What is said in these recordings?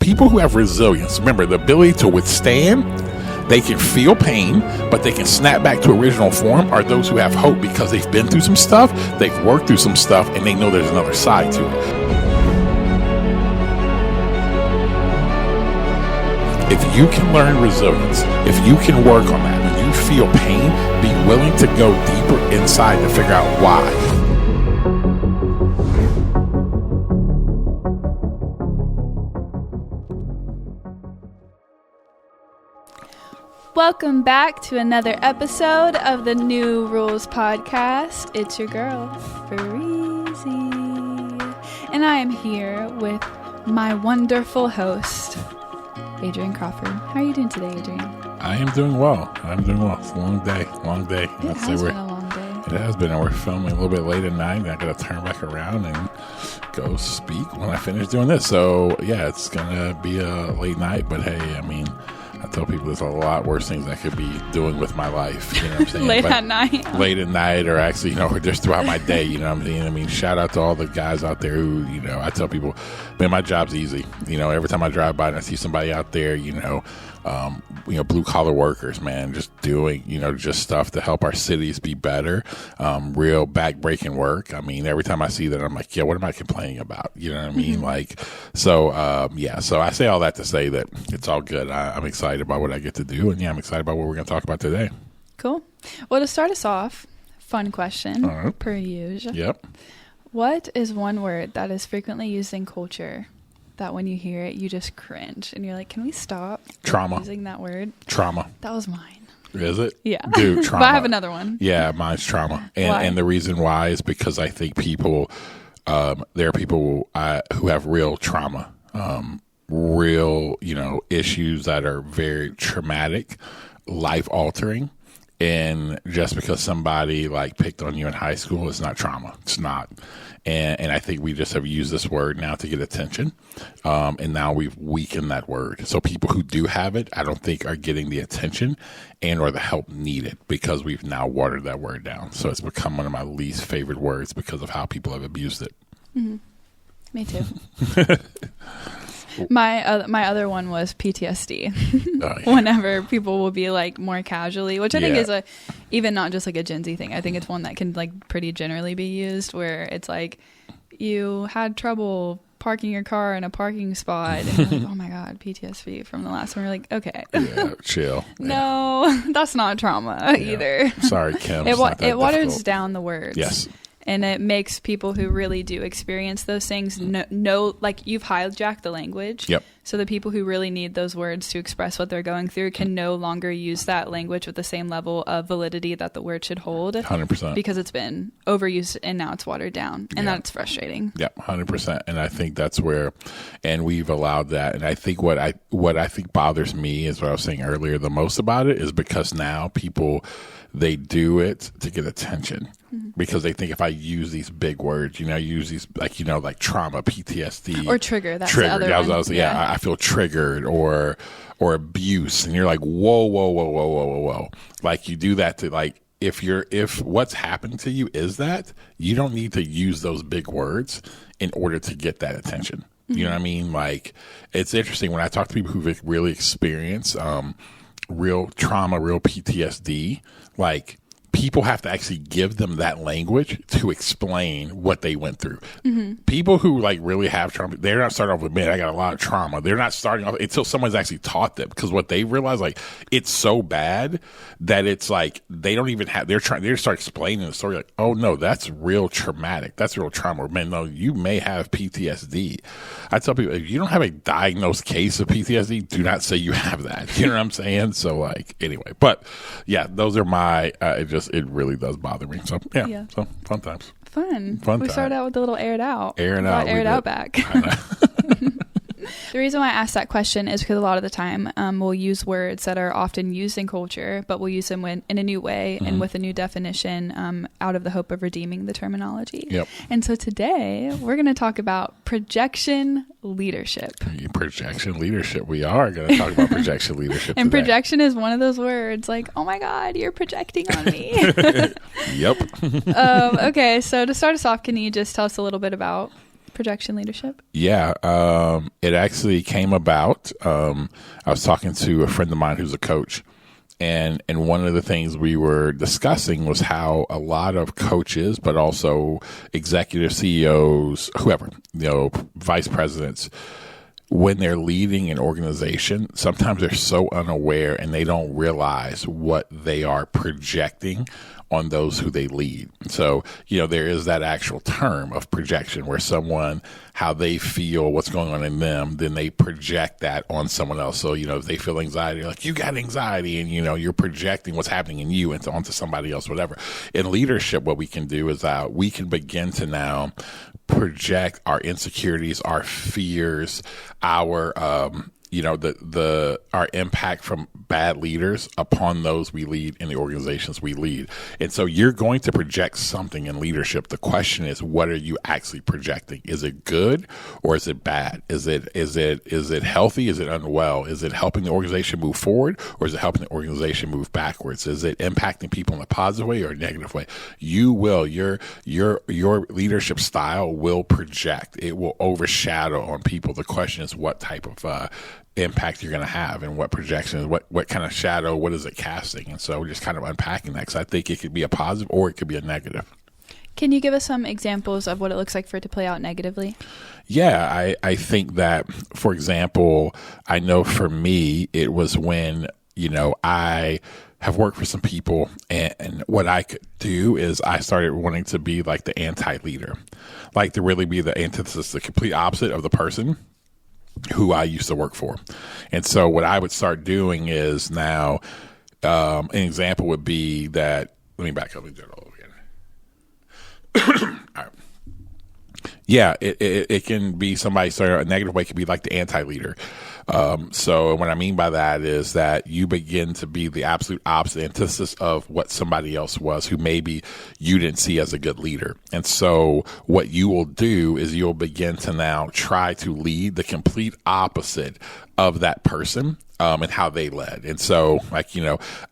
people who have resilience, remember the ability to withstand, they can feel pain, but they can snap back to original form, are those who have hope because they've been through some stuff, they've worked through some stuff, and they know there's another side to it. If you can learn resilience, if you can work on that, when you feel pain, be willing to go deeper inside to figure out why. Welcome back to another episode of the New Rules Podcast. It's your girl, Breezy. And I am here with my wonderful host, Adrian Crawford. How are you doing today, Adrian? I am doing well. It's a long day. It has been a long day. It has been, and we're filming a little bit late at night, and I got to turn back around and go speak when I finish doing this. So, yeah, it's going to be a late night, but hey, I mean, I tell people there's a lot worse things I could be doing with my life. You know what I'm saying? Late at night. Late at night, or actually, or just throughout my day. You know what I'm saying? I mean, shout out to all the guys out there who, I tell people, man, my job's easy. Every time I drive by and I see somebody out there, blue collar workers, man, just doing, just stuff to help our cities be better. Real back-breaking work. I mean, every time I see that, I'm like, yeah, what am I complaining about? You know what I mean? Mm-hmm. So I say all that to say that it's all good. I'm excited about what I get to do, and I'm excited about what we're going to talk about today. Cool. Well, to start us off, fun question, per usual. Yep. What is one word that is frequently used in culture that when you hear it, you just cringe and you're like, can we stop using that word? Trauma. That was mine. Is it? Yeah. Dude, trauma. But I have another one. Yeah, mine's trauma. And the reason why is because I think people, there are people who have real trauma, real, issues that are very traumatic, life-altering. And just because somebody picked on you in high school, it's not trauma. It's not. And I think we just have used this word now to get attention. And now we've weakened that word. So people who do have it, I don't think are getting the attention and or the help needed because we've now watered that word down. So it's become one of my least favorite words because of how people have abused it. Mm-hmm. Me too. My other one was PTSD. Oh, yeah. Whenever people will be more casually, which I think is even not just a Gen Z thing. I think it's one that can pretty generally be used where it's you had trouble parking your car in a parking spot and you're like, oh my God, PTSD from the last one. We're like, okay. Yeah, chill. No, that's not trauma either. Sorry, Kim. It waters down the words. Yes. And it makes people who really do experience those things know, you've hijacked the language. Yep. So the people who really need those words to express what they're going through can no longer use that language with the same level of validity that the word should hold. 100%. Because it's been overused and now it's watered down. And that's frustrating. Yeah, 100%. And I think that's where, and we've allowed that. And I think what I think bothers me is what I was saying earlier the most about it is because now people, they do it to get attention. Mm-hmm. Because they think if I use these big words, use these like trauma, PTSD, or trigger. That's the other one. I feel triggered or abuse, and you're like, whoa. You do that to if what's happened to you is that, you don't need to use those big words in order to get that attention. Mm-hmm. You know what I mean? It's interesting when I talk to people who've really experienced real trauma, real PTSD, people have to actually give them that language to explain what they went through. Mm-hmm. People who really have trauma, they're not starting off with, man, I got a lot of trauma. They're not starting off until someone's actually taught them, because what they realize, it's so bad that it's they don't even have, they start explaining the story oh no, that's real traumatic. That's real trauma. Man, no, you may have PTSD. I tell people, if you don't have a diagnosed case of PTSD, do not say you have that. You know what I'm saying? So anyway, but yeah, those are my, it really does bother me. So yeah. So fun times. Fun. We started out with a little aired out. Airing out back. The reason why I asked that question is because a lot of the time we'll use words that are often used in culture, but we'll use them in a new way and with a new definition out of the hope of redeeming the terminology. Yep. And so today we're going to talk about projection leadership. Projection leadership. We are going to talk about projection leadership And today. Projection is one of those words oh my God, you're projecting on me. Yep. Okay, so to start us off, can you just tell us a little bit about projection leadership? Yeah, it actually came about. I was talking to a friend of mine who's a coach, and one of the things we were discussing was how a lot of coaches, but also executive CEOs, whoever, vice presidents, when they're leading an organization, sometimes they're so unaware and they don't realize what they are projecting on those who they lead. So, there is that actual term of projection where someone, how they feel, what's going on in them, then they project that on someone else. So, if they feel anxiety, like you got anxiety and, you're projecting what's happening in you onto somebody else, whatever. In leadership, what we can do is we can begin to now project our insecurities, our fears, our, our impact from bad leaders upon those we lead in the organizations we lead. And so you're going to project something in leadership. The question is, what are you actually projecting? Is it good or is it bad? Is it healthy? Is it unwell? Is it helping the organization move forward or is it helping the organization move backwards? Is it impacting people in a positive way or a negative way? You will, your leadership style will project. It will overshadow on people. The question is what type of, impact you're going to have and what projections, what kind of shadow, what is it casting? And so we're just kind of unpacking that because I think it could be a positive or it could be a negative. Can you give us some examples of what it looks like for it to play out negatively? Yeah, I think that, for example, I know for me, it was when, I have worked for some people and what I could do is I started wanting to be like the anti-leader, like to really be the antithesis, the complete opposite of the person who I used to work for. And so what I would start doing is now, an example would be that, let me back up and do it all again. All right. Yeah, it can be somebody starting a negative way. It can be like the anti-leader. So what I mean by that is that you begin to be the absolute opposite antithesis of what somebody else was who maybe you didn't see as a good leader. And so what you will do is you'll begin to now try to lead the complete opposite of that person. And how they led. And so,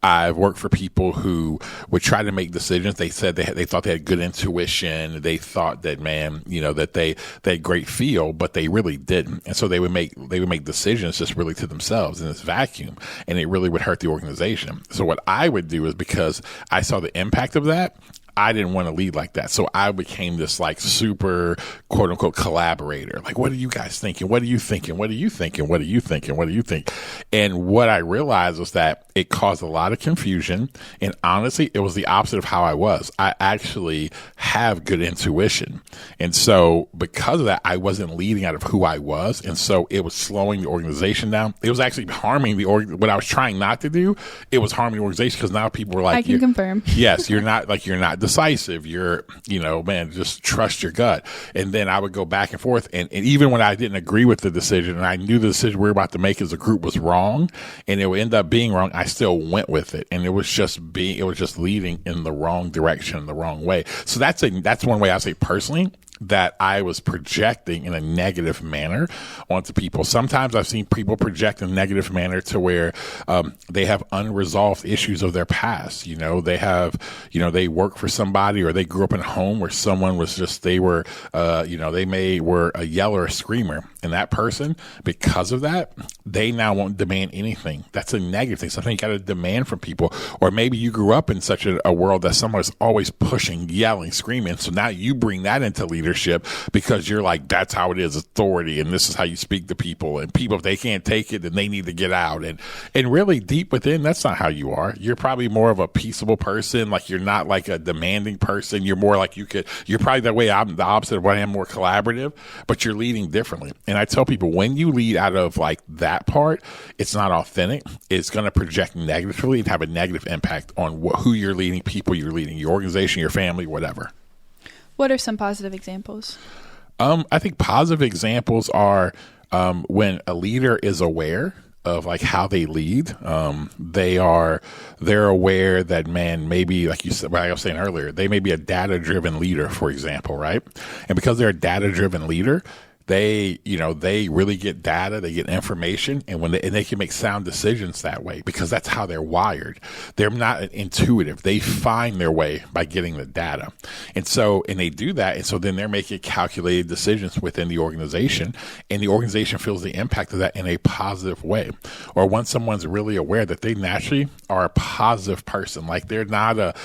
I've worked for people who would try to make decisions. They said they thought they had good intuition. They thought that, that they had great feel, but they really didn't. And so they would make decisions just really to themselves in this vacuum, and it really would hurt the organization. So what I would do is, because I saw the impact of that, I didn't want to lead like that. So I became this like super quote unquote collaborator. Like, what are you guys thinking? What are you thinking? What are you thinking? What are you thinking? What do you think? And what I realized was that it caused a lot of confusion. And honestly, it was the opposite of how I was. I actually have good intuition. And so because of that, I wasn't leading out of who I was. And so it was slowing the organization down. It was actually harming what I was trying not to do. It was harming the organization because now people were like, I can confirm. Yes, you're not decisive. You're, man, just trust your gut. And then I would go back and forth. And even when I didn't agree with the decision and I knew the decision we were about to make as a group was wrong and it would end up being wrong, I still went with it. And it was just leading in the wrong direction, the wrong way. So that's one way I say personally that I was projecting in a negative manner onto people. Sometimes I've seen people project in a negative manner to where they have unresolved issues of their past. They have, they work for somebody or they grew up in a home where someone was just, they were a yeller or a screamer. And that person, because of that, they now won't demand anything. That's a negative thing. Something you got to demand from people. Or maybe you grew up in such a world that someone's always pushing, yelling, screaming. So now you bring that into leadership because you're like, that's how it is, authority, and this is how you speak to people. And people, if they can't take it, then they need to get out. And really deep within, that's not how you are. You're probably more of a peaceable person. Like you're not like a demanding person. You're more like you're probably that way. I'm the opposite of what I am, more collaborative, but you're leading differently. And I tell people when you lead out of like that part, it's not authentic. It's going to project negatively and have a negative impact on who you're leading, people you're leading, your organization, your family, whatever. What are some positive examples? I think positive examples are when a leader is aware of like how they lead. They're aware that, man, maybe like you said, like I was saying earlier, they may be a data-driven leader, for example, right? And because they're a data-driven leader, they really get data, they get information, and they can make sound decisions that way because that's how they're wired. They're not intuitive. They find their way by getting the data. And they do that. And so then they're making calculated decisions within the organization, and the organization feels the impact of that in a positive way. Or once someone's really aware that they naturally are a positive person, like they're not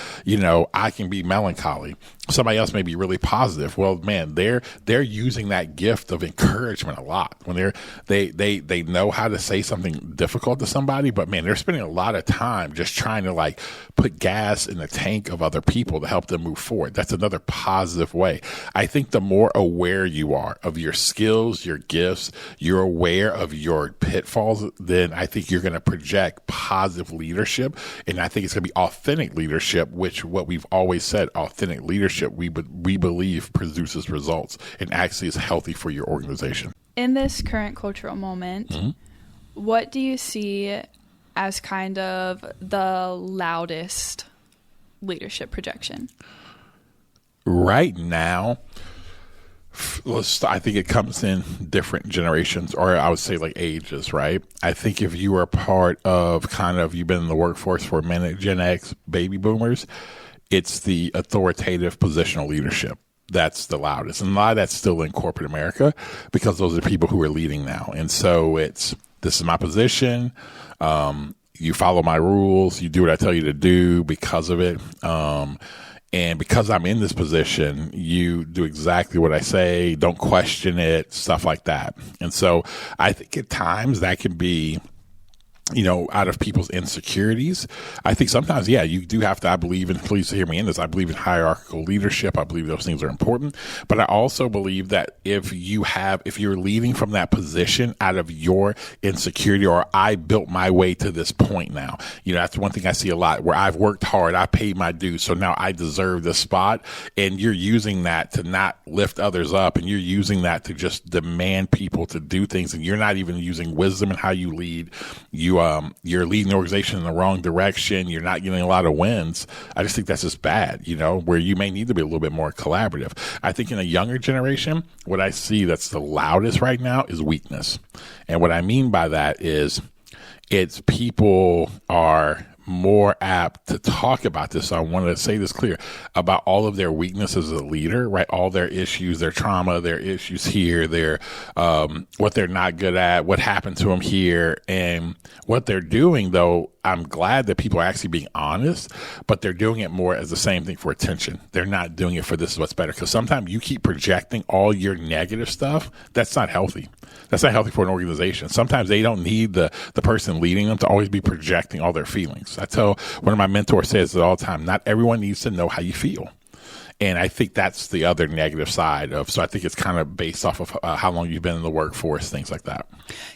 I can be melancholy. Somebody else may be really positive. Well, man, they're using that gift of encouragement a lot when they know how to say something difficult to somebody, but man, they're spending a lot of time just trying to like put gas in the tank of other people to help them move forward. That's another positive way. I think the more aware you are of your skills, your gifts, you're aware of your pitfalls, then I think you're going to project positive leadership. And I think it's going to be authentic leadership, which what we've always said, authentic leadership, we believe produces results and actually is healthy for your organization. In this current cultural moment, what do you see as kind of the loudest leadership projection? Right now, I think it comes in different generations, or I would say like ages, right? I think if you are part of you've been in the workforce for a minute, Gen X, baby boomers, it's the authoritative positional leadership. That's the loudest. And a lot of that's still in corporate America because those are people who are leading now. And so this is my position. You follow my rules. You do what I tell you to do because of it. And because I'm in this position, you do exactly what I say. Don't question it, stuff like that. And so I think at times that can be, out of people's insecurities. I think sometimes, you do have to, I believe in, please hear me in this, I believe in hierarchical leadership. I believe those things are important. But I also believe that if you're leading from that position out of your insecurity, or I built my way to this point now, that's one thing I see a lot where I've worked hard, I paid my dues, so now I deserve this spot. And you're using that to not lift others up, and you're using that to just demand people to do things. And you're not even using wisdom in how you lead. You're leading the organization in the wrong direction. You're not getting a lot of wins. I just think that's just bad, where you may need to be a little bit more collaborative. I think in a younger generation, what I see that's the loudest right now is weakness. And what I mean by that is it's people are more apt to talk about this. So I want to say this clear about all of their weaknesses as a leader, right? All their issues, their trauma, their issues here, their what they're not good at, what happened to them here, and what they're doing. Though I'm glad that people are actually being honest, but they're doing it more as the same thing for attention. They're not doing it for this is what's better. Because sometimes you keep projecting all your negative stuff. That's not healthy. That's not healthy for an organization. Sometimes they don't need the person leading them to always be projecting all their feelings. I tell one of my mentors says it all the time, not everyone needs to know how you feel. And I think that's the other negative side so I think it's kind of based off of how long you've been in the workforce, things like that.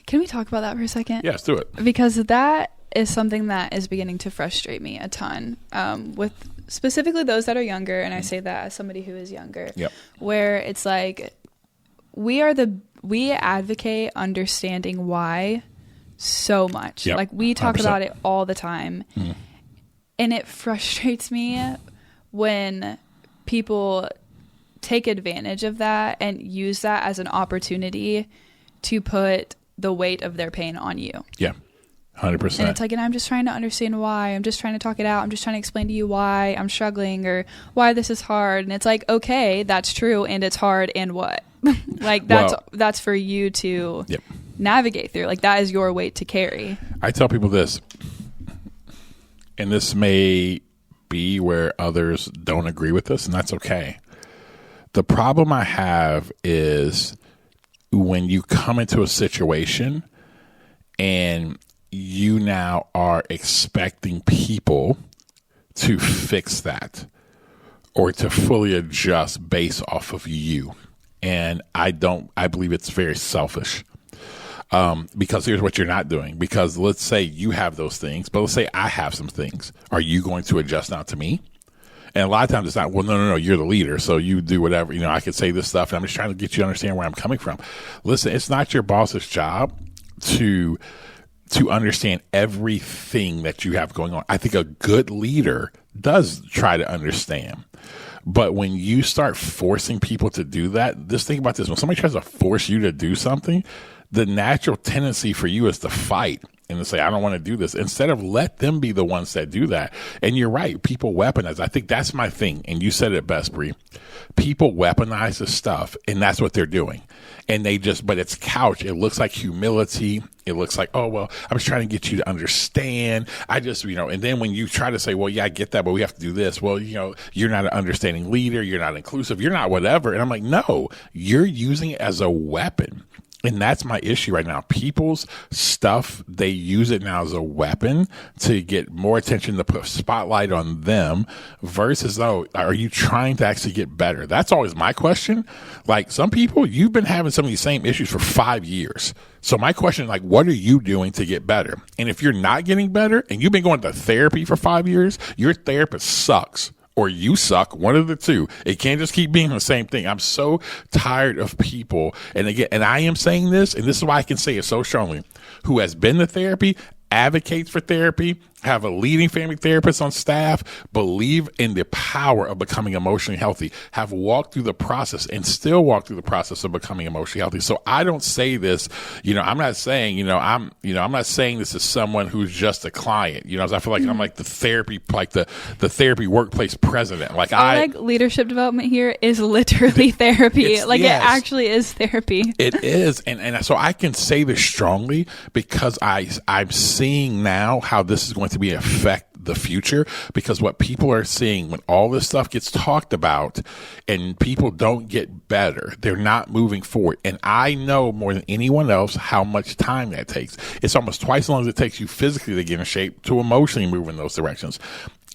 Can we talk about that for a second? Yeah, let's do it. Because that is something that is beginning to frustrate me a ton with specifically those that are younger. And I say that as somebody who is younger, where it's like, we advocate understanding why so much. Yep. Like we talk 100%. About it all the time. And it frustrates me when people take advantage of that and use that as an opportunity to put the weight of their pain on you. Yeah. 100%. And it's like, and I'm just trying to understand why. I'm just trying to talk it out. I'm just trying to explain to you why I'm struggling or why this is hard. And it's like, okay, that's true. And it's hard. And what? Like that's for you to navigate through. Like that is your weight to carry. I tell people this, and this may be where others don't agree with this, and that's okay. The problem I have is when you come into a situation and you now are expecting people to fix that or to fully adjust based off of you. And I believe it's very selfish. Because here's what you're not doing. Because let's say you have those things, but let's say I have some things. Are you going to adjust now to me? And a lot of times it's not, well, no, you're the leader, so you do whatever. I can say this stuff, and I'm just trying to get you to understand where I'm coming from. Listen, it's not your boss's job to understand everything that you have going on. I think a good leader does try to understand. But when you start forcing people to do that, just think about this. When somebody tries to force you to do something, the natural tendency for you is to fight and to say, I don't want to do this, instead of let them be the ones that do that. And you're right. People weaponize. I think that's my thing. And you said it best, Bree. People weaponize the stuff, and that's what they're doing. And but it's couch. It looks like humility. It looks like, oh, well, I'm just trying to get you to understand. And then when you try to say, well, yeah, I get that, but we have to do this. Well, you're not an understanding leader. You're not inclusive. You're not whatever. And I'm like, no, you're using it as a weapon. And that's my issue right now. People's stuff, they use it now as a weapon to get more attention, to put a spotlight on them versus, are you trying to actually get better? That's always my question. Like, some people, you've been having some of these same issues for 5 years. So my question is, like, what are you doing to get better? And if you're not getting better and you've been going to therapy for 5 years, your therapist sucks. Or you suck, one of the two. It can't just keep being the same thing. I'm so tired of people, and again, and I am saying this, and this is why I can say it so strongly, who has been to therapy, advocates for therapy, have a leading family therapist on staff, believe in the power of becoming emotionally healthy, have walked through the process and still walk through the process of becoming emotionally healthy. So I don't say this, I'm not saying, I'm not saying this as someone who's just a client, I feel like I'm like the therapy, like the therapy workplace president. Like leadership development here is literally therapy. It actually is therapy. It is. And so I can say this strongly because I'm seeing now how this is going to be affect the future, because what people are seeing when all this stuff gets talked about and people don't get better, they're not moving forward. And I know more than anyone else how much time that takes. It's almost twice as long as it takes you physically to get in shape to emotionally move in those directions.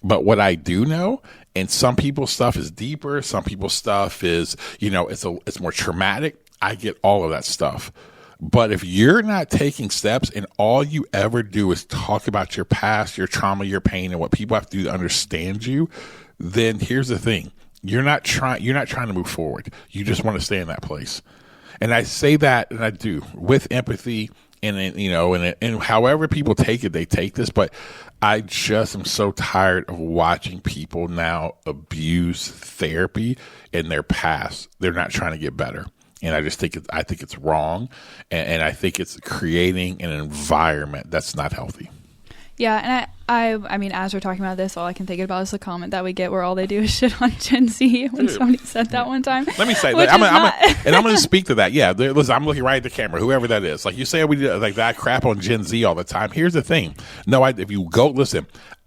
But what I do know, and some people's stuff is deeper, some people's stuff is, it's more traumatic. I get all of that stuff. But if you're not taking steps and all you ever do is talk about your past, your trauma, your pain, and what people have to do to understand you, then here's the thing. You're not trying to move forward. You just want to stay in that place. And I say that, and I do, with empathy, and however people take it, they take this. But I just am so tired of watching people now abuse therapy in their past. They're not trying to get better. And I think it's wrong, and I think it's creating an environment that's not healthy. Yeah, and I mean, as we're talking about this, all I can think about is the comment that we get where all they do is shit on Gen Z when somebody said that one time. Let me say that. I'm going to speak to that. Yeah, listen, I'm looking right at the camera, whoever that is. Like, you say we do like that crap on Gen Z all the time. Here's the thing. No, if you go listen,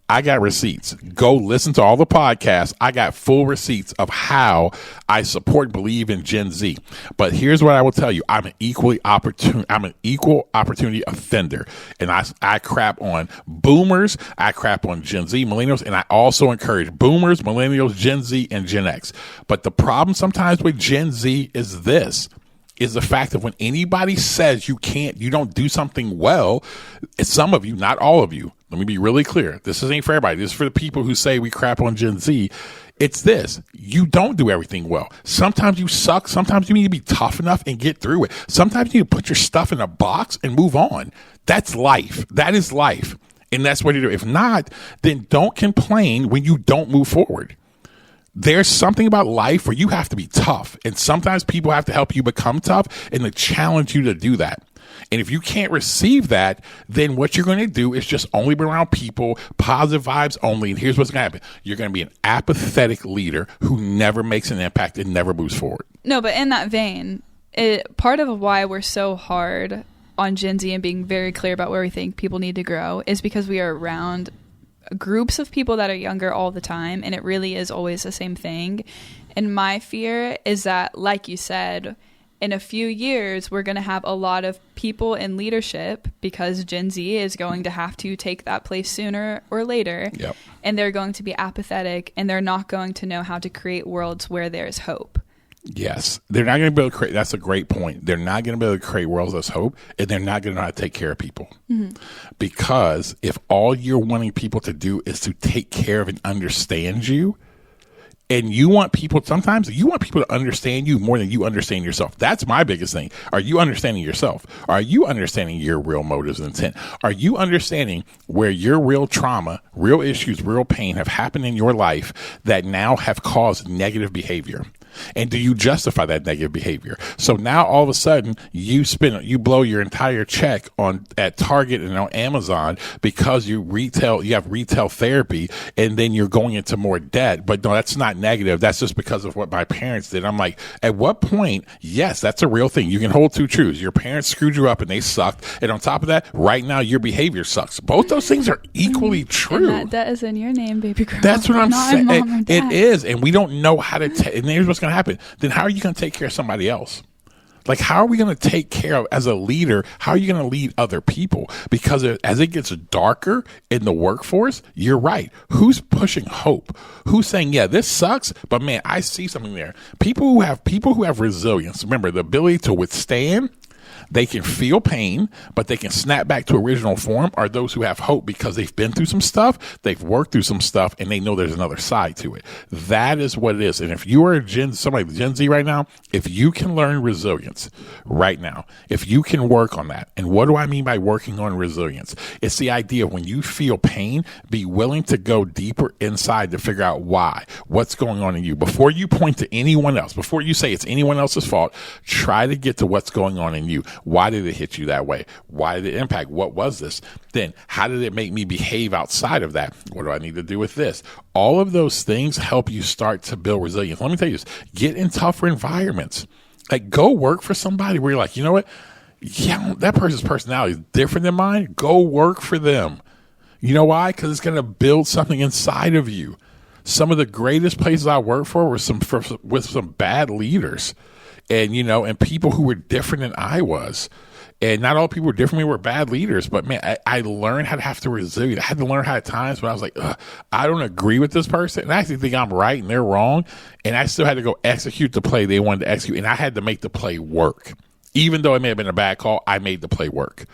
I got receipts. Go listen to all the podcasts. I got full receipts of how I support, believe in Gen Z. But here's what I will tell you. I'm an equal opportunity offender. And I crap on boomers. I crap on Gen Z, millennials. And I also encourage boomers, millennials, Gen Z, and Gen X. But the problem sometimes with Gen Z is the fact that when anybody says you don't do something well, it's some of you, not all of you. Let me be really clear. This ain't for everybody. This is for the people who say we crap on Gen Z. It's this. You don't do everything well. Sometimes you suck. Sometimes you need to be tough enough and get through it. Sometimes you need to put your stuff in a box and move on. That's life. That is life. And that's what you do. If not, then don't complain when you don't move forward. There's something about life where you have to be tough. And sometimes people have to help you become tough and to challenge you to do that. And if you can't receive that, then what you're going to do is just only be around people, positive vibes only. And here's what's going to happen. You're going to be an apathetic leader who never makes an impact and never moves forward. No, but in that vein, part of why we're so hard on Gen Z and being very clear about where we think people need to grow is because we are around groups of people that are younger all the time, and it really is always the same thing. And my fear is that, like you said, in a few years, we're going to have a lot of people in leadership because Gen Z is going to have to take that place sooner or later. Yep. And they're going to be apathetic, and they're not going to know how to create worlds where there's hope. Yes. They're not going to be able to create. That's a great point. They're not going to be able to create worlds of hope, and they're not going to know how to take care of people. Mm-hmm. Because if all you're wanting people to do is to take care of and understand you, And you want people, sometimes you want people to understand you more than you understand yourself. That's my biggest thing. Are you understanding yourself? Are you understanding your real motives and intent? Are you understanding where your real trauma, real issues, real pain have happened in your life that now have caused negative behavior? And do you justify that negative behavior? So now all of a sudden you blow your entire check at Target and on Amazon because you have retail therapy, and then you're going into more debt. But no, that's not negative. That's just because of what my parents did. I'm like, at what point? Yes, that's a real thing. You can hold two truths. Your parents screwed you up and they sucked. And on top of that, right now your behavior sucks. Both those things are equally true. And that is in your name, baby girl. That's what I'm saying. Mom or dad. It is. And we don't know how to and here's what's going to happen. Then how are you going to take care of somebody else? Like, how are we going to take care of, as a leader, how are you going to lead other people? Because as it gets darker in the workforce, you're right. Who's pushing hope? Who's saying, yeah, this sucks, but man, I see something there. People who have resilience, remember, the ability to withstand. They can feel pain, but they can snap back to original form, are those who have hope because they've been through some stuff, they've worked through some stuff, and they know there's another side to it. That is what it is. And if you are somebody Gen Z right now, if you can learn resilience right now, if you can work on that. And what do I mean by working on resilience? It's the idea of when you feel pain, be willing to go deeper inside to figure out why, what's going on in you. Before you point to anyone else, before you say it's anyone else's fault, try to get to what's going on in you. Why did it hit you that way? Why did it impact? What was this? Then how did it make me behave outside of that? What do I need to do with this? All of those things help you start to build resilience. Let me tell you this, get in tougher environments. Like, go work for somebody where you're like, you know what? Yeah, that person's personality is different than mine. Go work for them. You know why? Because it's going to build something inside of you. Some of the greatest places I worked for were with some bad leaders. And, and people who were different than I was. And not all people were different. We were bad leaders. But, man, I learned how to have to resilient. I had to learn how at times when I was like, I don't agree with this person. And I actually think I'm right and they're wrong. And I still had to go execute the play they wanted to execute. And I had to make the play work. Even though it may have been a bad call, I made the play work.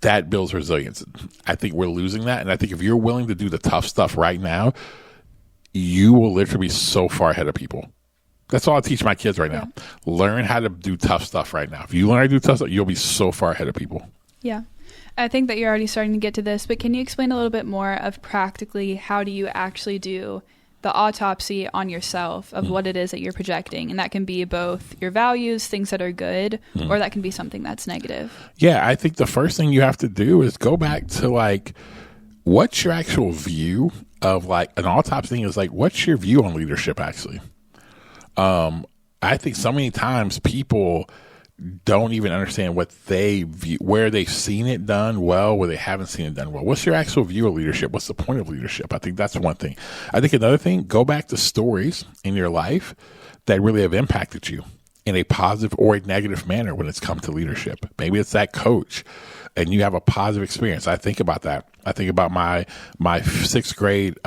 That builds resilience. I think we're losing that. And I think if you're willing to do the tough stuff right now, you will literally be so far ahead of people. That's all I teach my kids right now. Learn how to do tough stuff right now. If you learn how to do tough stuff, you'll be so far ahead of people. Yeah. I think that you're already starting to get to this, but can you explain a little bit more of practically how do you actually do the autopsy on yourself of what it is that you're projecting? And that can be both your values, things that are good, or that can be something that's negative. Yeah, I think the first thing you have to do is go back to what's your actual view of an autopsy thing is what's your view on leadership actually? I think so many times people don't even understand what they view, where they've seen it done well, where they haven't seen it done well. What's your actual view of leadership? What's the point of leadership? I think that's one thing. I think another thing, go back to stories in your life that really have impacted you in a positive or a negative manner when it's come to leadership. Maybe it's that coach and you have a positive experience. I think about that. I think about my sixth grade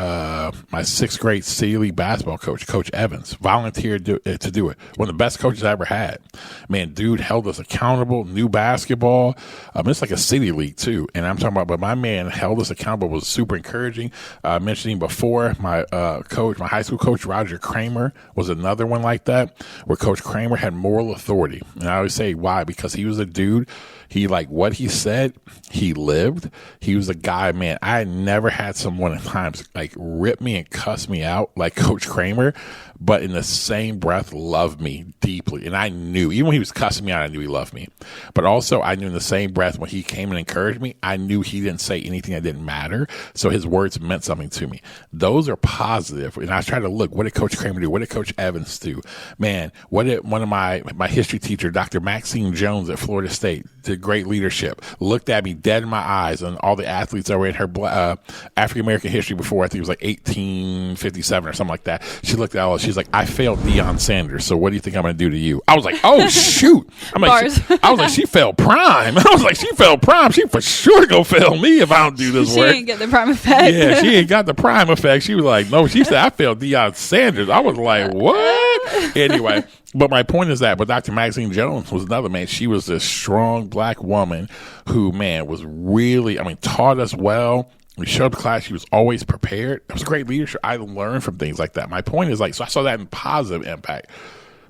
City League basketball coach, Coach Evans, volunteered to do it. One of the best coaches I ever had. Man, dude held us accountable, knew basketball. It's like a city league too. And I'm talking about, but my man held us accountable, was super encouraging. Mentioning before, my high school coach, Roger Kramer, was another one like that, where Coach Kramer had moral authority. And I always say, why? Because he was a dude. He what he said, he lived. He was a guy, man, I never had someone at times rip me and cuss me out like Coach Kramer, but in the same breath love me deeply. And I knew, even when he was cussing me out, I knew he loved me. But also I knew in the same breath when he came and encouraged me, I knew he didn't say anything that didn't matter. So his words meant something to me. Those are positive. And I try to look, what did Coach Kramer do? What did Coach Evans do? Man, what did one of my history teacher, Dr. Maxine Jones at Florida State, did great leadership, looked at me dead in my eyes, and all the athletes that were in her African-American history before, I think it was 1857 or something like that. She looked at all, she's like, I failed Deion Sanders, so what do you think I'm going to do to you? I was like, oh, shoot. I was like, she failed prime. I was like, she failed prime. She for sure going to fail me if I don't do this work. She ain't get the prime effect. Yeah, she ain't got the prime effect. She was like, no, she said, I failed Deion Sanders. I was like, what? Anyway, but my point is that, but Dr. Maxine Jones was another, man. She was this strong black woman who, man, was really, taught us well, We showed up to class. She was always prepared. It was great leadership. I learned from things like that. My point is, like, so I saw that in positive impact.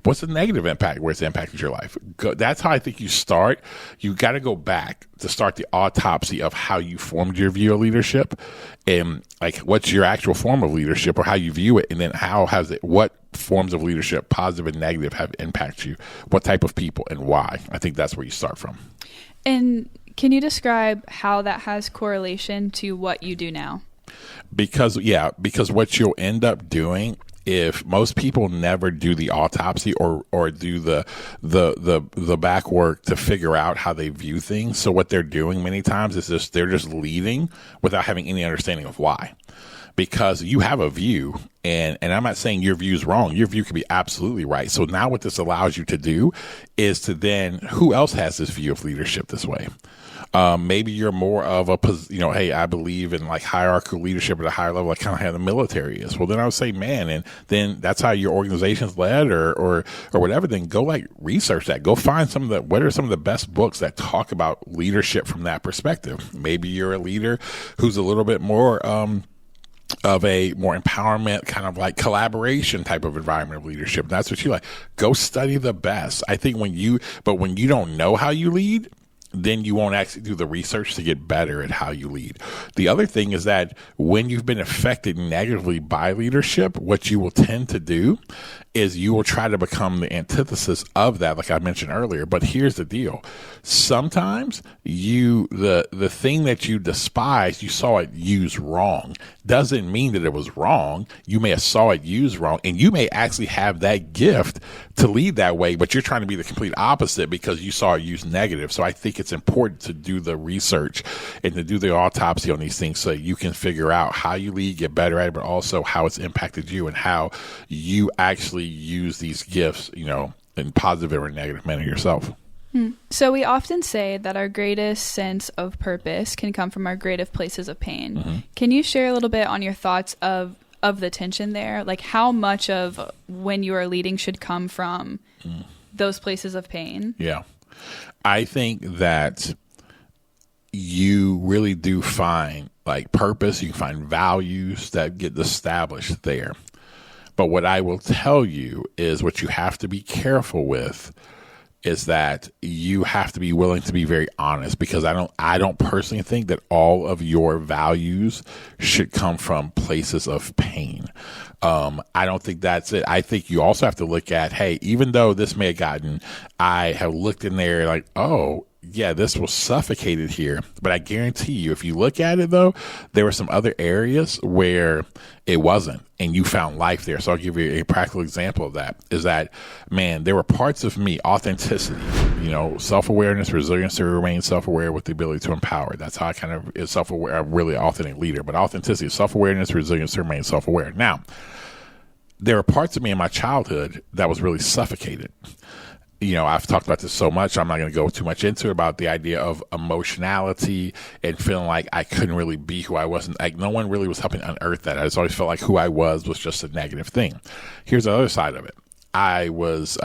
What's the negative impact where it's impacted your life? That's how I think you start. You got to go back to start the autopsy of how you formed your view of leadership, and like what's your actual form of leadership or how you view it, and then what forms of leadership, positive and negative, have impacted you, what type of people, and why. I think that's where you start from. And can you describe how that has correlation to what you do now? Because what you'll end up doing, if most people never do the autopsy or do the back work to figure out how they view things. So what they're doing many times is they're just leading without having any understanding of why. Because you have a view, and I'm not saying your view is wrong. Your view could be absolutely right. So now what this allows you to do is to then, who else has this view of leadership this way? Maybe you're more of a, hey, I believe in like hierarchical leadership at a higher level, like kind of how the military is. Well, then I would say, man, and then that's how your organization's led or whatever. Then go like research that. Go find what are some of the best books that talk about leadership from that perspective. Maybe you're a leader who's a little bit more, of a more empowerment, kind of like collaboration type of environment of leadership. That's what you like. Go study the best. I think when you don't know how you lead, then you won't actually do the research to get better at how you lead. The other thing is that when you've been affected negatively by leadership, what you will tend to do is you will try to become the antithesis of that, like I mentioned earlier. But here's the deal. Sometimes the thing that you despise, you saw it used wrong. Doesn't mean that it was wrong. You may have saw it used wrong, and you may actually have that gift to lead that way, but you're trying to be the complete opposite because you saw it used negative. So I think it's important to do the research and to do the autopsy on these things so you can figure out how you lead, get better at it, but also how it's impacted you and how you actually use these gifts, in positive or negative manner yourself. So we often say that our greatest sense of purpose can come from our greatest places of pain. Mm-hmm. Can you share a little bit on your thoughts of the tension there? Like how much of when you are leading should come from those places of pain? Yeah. I think that you really do find like purpose. You can find values that get established there. But what I will tell you is what you have to be careful with is that you have to be willing to be very honest, because I don't personally think that all of your values should come from places of pain. I don't think that's it. I think you also have to look at, hey, even though this may have I have looked in there like, oh, yeah, this was suffocated here. But I guarantee you, if you look at it, though, there were some other areas where it wasn't, and you found life there. So I'll give you a practical example of that, is that, man, there were parts of me, authenticity, self-awareness, resilience to remain self-aware with the ability to empower. That's how I kind of is self-aware. I'm really an authentic leader, but authenticity, self-awareness, resilience to remain self-aware. Now, there are parts of me in my childhood that was really suffocated. I've talked about this so much, I'm not going to go too much into it, about the idea of emotionality and feeling like I couldn't really be who I was. Like no one really was helping unearth that. I just always felt like who I was just a negative thing. Here's the other side of it. I was,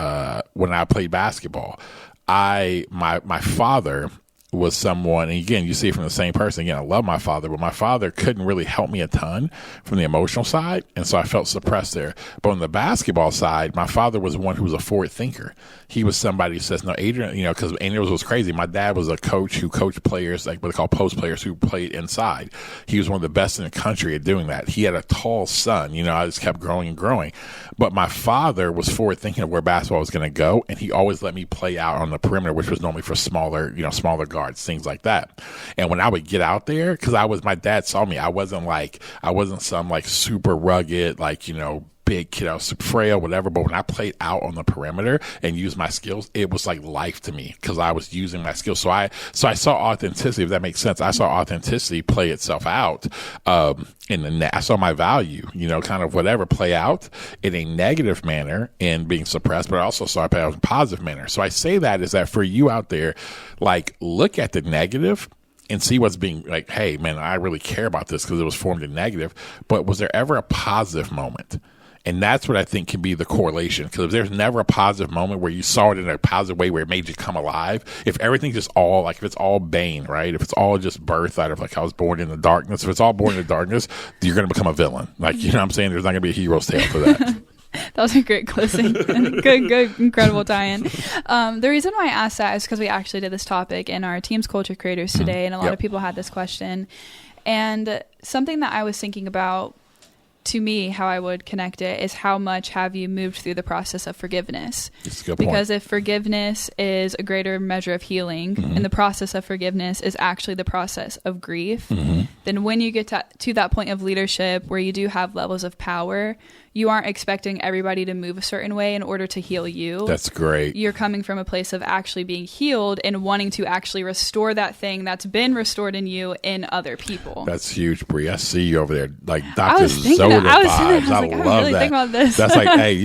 when I played basketball, my father was someone, and again, you see it from the same person. Again, I love my father, but my father couldn't really help me a ton from the emotional side, and so I felt suppressed there. But on the basketball side, my father was one who was a forward thinker. He was somebody who says, no, Adrian, because Adrian was crazy. My dad was a coach who coached players, like what they call post players, who played inside. He was one of the best in the country at doing that. He had a tall son. I just kept growing and growing. But my father was forward thinking of where basketball was going to go, and he always let me play out on the perimeter, which was normally for smaller guards, things like that. And when I would get out there, because my dad saw me, I wasn't some like super rugged, big kid. I was super frail, whatever. But when I played out on the perimeter and used my skills, it was like life to me because I was using my skills. So I saw authenticity, if that makes sense. I saw authenticity play itself out in the net. I saw my value, kind of whatever, play out in a negative manner and being suppressed, but I also saw it play out in a positive manner. So I say that is that for you out there, like look at the negative and see what's being like, hey, man, I really care about this because it was formed in negative. But was there ever a positive moment? And that's what I think can be the correlation. Because if there's never a positive moment where you saw it in a positive way where it made you come alive, if everything's just all like, if it's all Bane, right? If it's all just birth out of like, I was born in the darkness, if it's all born in the darkness, you're going to become a villain. Like, you know what I'm saying? There's not going to be a hero's tale for that. That was a great closing. good, incredible tie-in. The reason why I asked that is because we actually did this topic in our Team's Culture Creators today, and a lot of people had this question. And something that I was thinking about, to me, how I would connect it is how much have you moved through the process of forgiveness? That's a good because point. if forgiveness is a greater measure of healing, and the process of forgiveness is actually the process of grief, then when you get to that point of leadership where you do have levels of power, you aren't expecting everybody to move a certain way in order to heal you. That's great. You're coming from a place of actually being healed and wanting to actually restore that thing that's been restored in you in other people. That's huge, Bree. I see you over there, like Dr. Zoda vibes. I love really that. think about this. That's like, hey,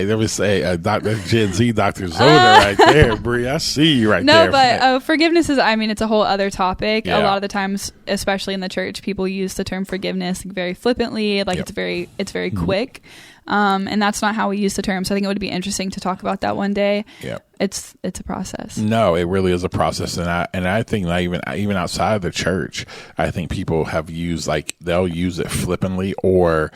let me say, Dr. Gen Z, Dr. Zoda right there, Bree. I see you right there. No, but forgiveness is, I mean, it's a whole other topic. Yeah. A lot of the times, especially in the church, people use the term forgiveness very flippantly. Like it's very quick. And that's not how we use the term. So I think it would be interesting to talk about that one day. Yep. It's a process. No, it really is a process. And I think not even outside of the church, I think people have used, like, they'll use it flippantly, or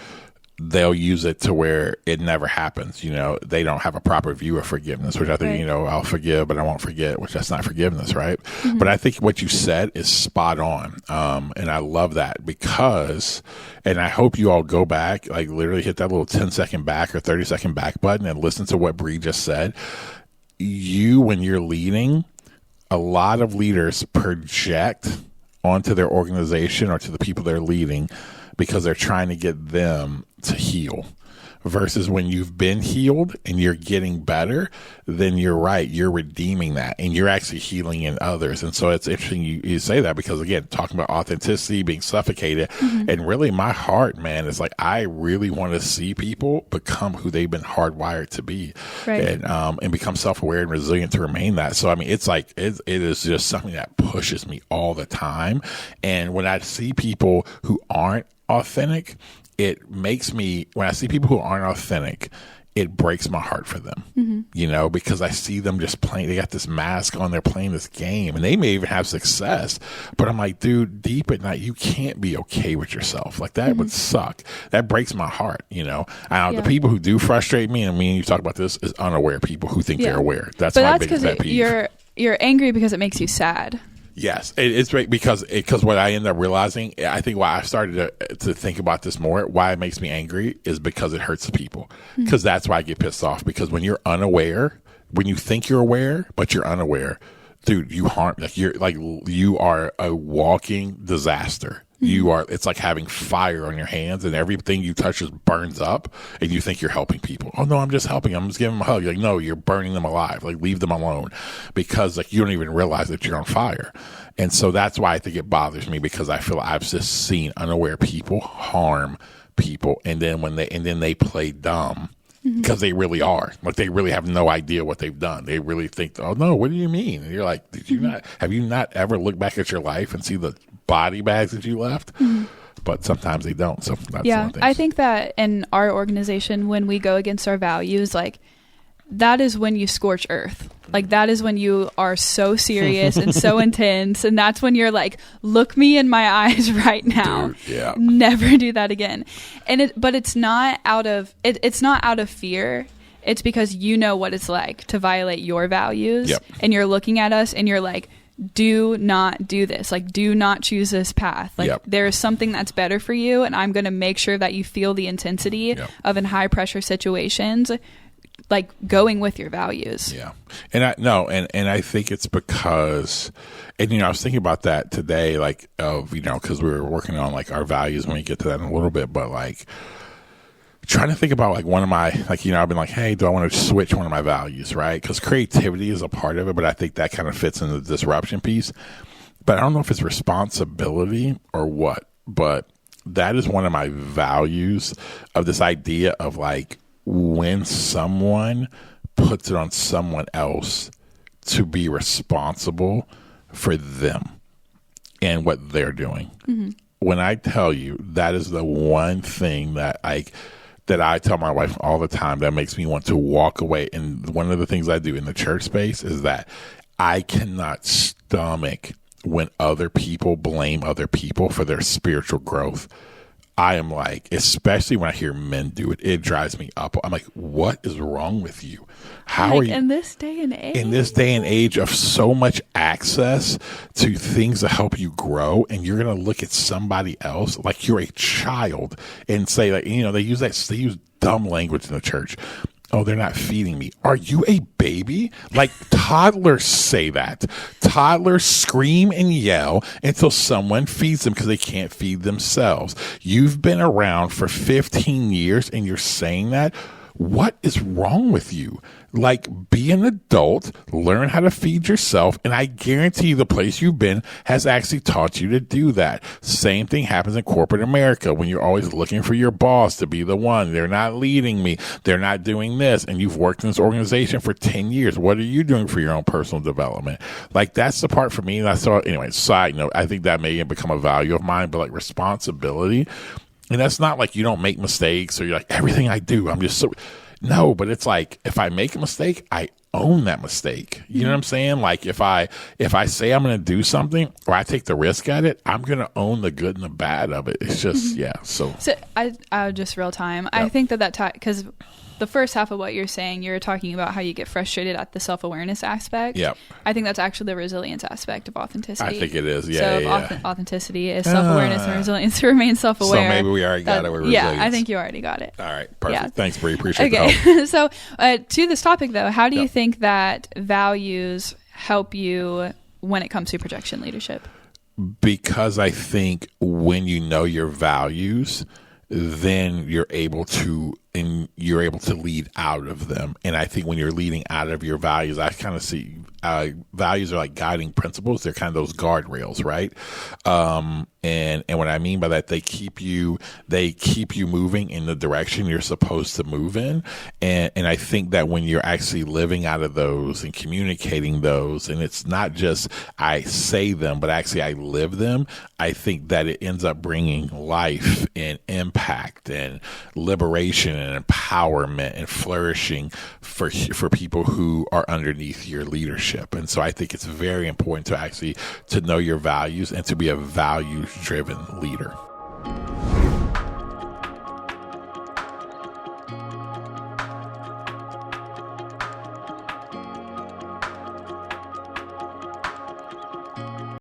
they'll use it to where it never happens. You know, they don't have a proper view of forgiveness, which I think, Right. you know, I'll forgive, but I won't forget, which that's not forgiveness, right? But I think what you said is spot on. And I love that because, and I hope you all go back, like literally hit that little 10-second back or 30-second back button and listen to what Bree just said. When you're leading, a lot of leaders project onto their organization or to the people they're leading because they're trying to get them to heal, versus when you've been healed and you're getting better, then you're right. You're redeeming that and you're actually healing in others. And so it's interesting you say that because, again, talking about authenticity, being suffocated, and really my heart, man, is like, I really want to see people become who they've been hardwired to be, Right. and become self-aware and resilient to remain that. So, I mean, it's like, it is just something that pushes me all the time. And when I see people who aren't authentic, it makes me, when I see people who aren't authentic, it breaks my heart for them, you know, because I see them just playing, they got this mask on, they're playing this game, and they may even have success, but I'm like, dude, deep at night, you can't be okay with yourself. Like, that would suck. That breaks my heart, you know. The people who do frustrate me, and me and you talk about this, is unaware people who think they're aware. That's my biggest pet peeve. You're angry because it makes you sad. Yes, it's great because what I end up realizing, I think why I started to think about this more, why it makes me angry is because it hurts the people. Because that's why I get pissed off. Because when you're unaware, when you think you're aware, but you're unaware, dude, you harm, you are a walking disaster. It's like having fire on your hands and everything you touch just burns up and you think you're helping people. Oh no, I'm just helping them. I'm just giving them a hug. You're like, no, you're burning them alive. Like, leave them alone, because like you don't even realize that you're on fire. And so that's why I think it bothers me, because I feel I've just seen unaware people harm people. And then they play dumb. Because they really are. Like, they really have no idea what they've done. They really think, oh no, what do you mean? And you're like, have you not ever looked back at your life and see the body bags that you left? But sometimes they don't. So that's one of the things. I think that in our organization, when we go against our values, like, that is when you scorch earth. Like, that is when you are so serious and so intense, and that's when you're like, look me in my eyes right now. Dude, yeah. Never do that again. But it's not out of it's not out of fear. It's because you know what it's like to violate your values. Yep. And you're looking at us and you're like, do not do this. Like, do not choose this path. Like, there is something that's better for you, and I'm going to make sure that you feel the intensity of in high pressure situations, like, going with your values. Yeah. And I think it's because, and, you know, I was thinking about that today, like, because we were working on, like, our values when we get to that in a little bit, but, like, trying to think about, like, one of my, like, you know, I've been like, hey, do I want to switch one of my values, right? Because creativity is a part of it, but I think that kind of fits in the disruption piece. But I don't know if it's responsibility or what, but that is one of my values, of this idea of, like, when someone puts it on someone else to be responsible for them and what they're doing. When I tell you, that is the one thing that, like, that I tell my wife all the time that makes me want to walk away. And one of the things I do in the church space is that I cannot stomach when other people blame other people for their spiritual growth. I am like, especially when I hear men do it, it drives me up. I'm like, what is wrong with you? How are you in this day and age? In this day and age of so much access to things that help you grow, and you're going to look at somebody else like you're a child and say, like, you know, they use dumb language in the church. Oh, they're not feeding me. Are you a baby? Like, toddlers say that. Toddlers scream and yell until someone feeds them because they can't feed themselves. You've been around for 15 years and you're saying that? What is wrong with you? Like, be an adult, learn how to feed yourself, and I guarantee the place you've been has actually taught you to do that. Same thing happens in corporate America when you're always looking for your boss to be the one. They're not leading me. They're not doing this. And you've worked in this organization for 10 years. What are you doing for your own personal development? Like, that's the part for me. And I saw, anyway, side note, I think that may become a value of mine, but like responsibility. And that's not like you don't make mistakes or you're like, everything I do, I'm just so... No, but it's like, if I make a mistake, I own that mistake. You know what I'm saying? Like, if I say I'm going to do something or I take the risk at it, I'm going to own the good and the bad of it. It's just, yeah. So I just real time. Yep. I think because the first half of what you're saying, you're talking about how you get frustrated at the self-awareness aspect. Yep. I think that's actually the resilience aspect of authenticity. I think it is. Yeah. So authenticity is self-awareness and resilience to remain self-aware. So maybe we already got it with resilience. Yeah, I think you already got it. All right. Perfect. Yeah. Thanks, Bree. Appreciate it. Okay. So to this topic, though, how do you think that values help you when it comes to projection leadership? Because I think when you know your values, then you're able to lead out of them. And I think when you're leading out of your values, I kind of see values are like guiding principles. They're kind of those guardrails, right? And what I mean by that, they keep you moving in the direction you're supposed to move in. And I think that when you're actually living out of those and communicating those, and it's not just I say them, but actually I live them, I think that it ends up bringing life and impact and liberation and empowerment and flourishing for people who are underneath your leadership. And so I think it's very important to know your values and to be a values-driven leader.